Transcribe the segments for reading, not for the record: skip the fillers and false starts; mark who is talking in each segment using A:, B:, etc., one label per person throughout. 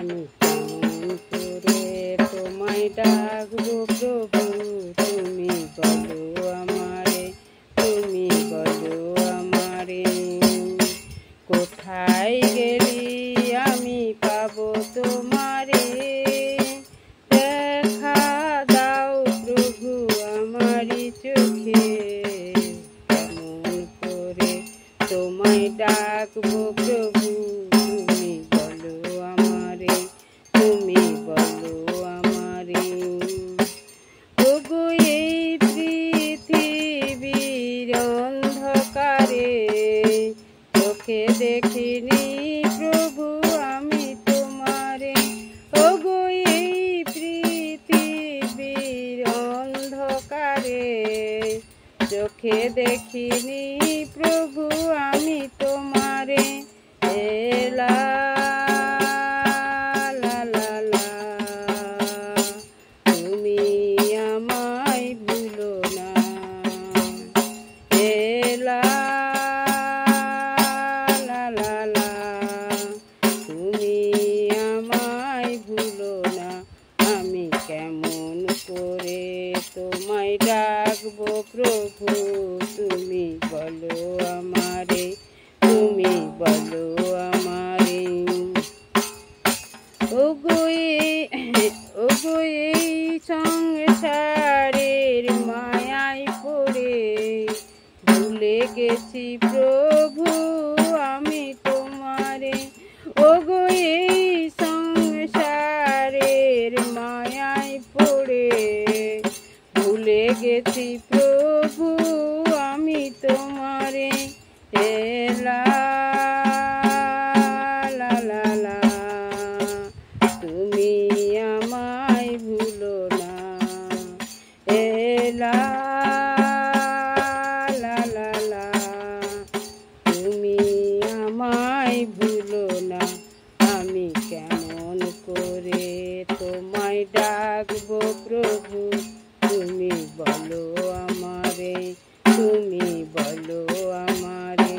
A: আমি কেমন করে তোমায় ডাকবো প্রভু, তুমি বলো আমারে, তুমি বলো আমারে। কোথায় গেলি আমি পাবো তোমারে, দেখা দাও প্রভু আমারি চোখে। কেমন করে তোমায় ডাকবো প্রভু, তুমি বলো আমারে, তুমি বলো আমারে। ওগো এই পৃথিবীর অন্ধকারে চোখে দেখিনি প্রভু আমি তোমারে। ওগো এই পৃথিবীর অন্ধকারে চোখে দেখিনি প্রভু আমি তোমারে। এলা লা লা লা, তুমি আমায় ভুলো না। এলা লা লা লা, তুমি আমায় ভুলো না। আমি কেমন করে তোমায় ডাকবো প্রভু, তুমি বলো আমারে, তুমি বলো আমারে। ওগো এই সংসারের মায়ায় পড়ে ভুলে গেছি প্রভু আমি তোমারে। ওগো এই সংসারের মায়ায় পড়ে ভুলে গেছি প্রভু আমি তোমারে। এলা লা লা লা, তুমি আমায় ভুলো না। এলা লা লা লা, তুমি আমায় ভুলো না। আমি কেমন করে তোমায় ডাকবো প্রভু, তুমি বলো আমারে, তুমি বলো আমারে।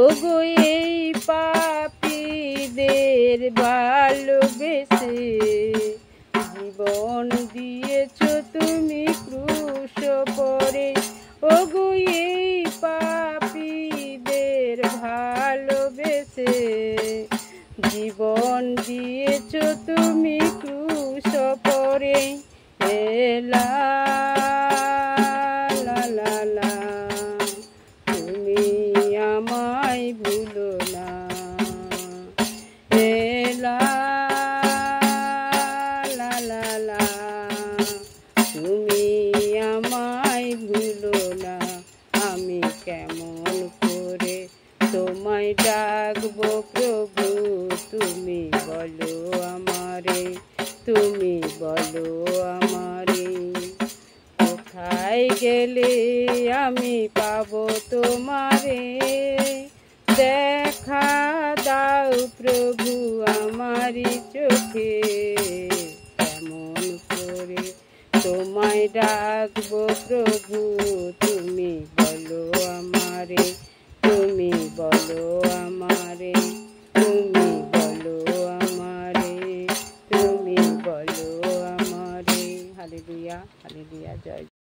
A: ওগো এই পাপীদের ভালোবেসে জীবন দিয়েছো তুমি ক্রুশ পরে। ওগো এই পাপীদের ভালোবেসে জীবন দিয়েছো তুমি ক্রুশ পরে। এলা লা লা লা, তুমি আমায় ভুলো না। এলা লা লা লা, তুমি আমায় ভুলো না। আমি কেমন করে তোমায় ডাকবো প্রভু, তুমি বলো আমারে, তুমি বলো আমারে। কোথায় গেলে আমি পাবো তোমারে, দেখা দাও প্রভু আমারি চোখে। কেমন করে তোমায় ডাকবো প্রভু।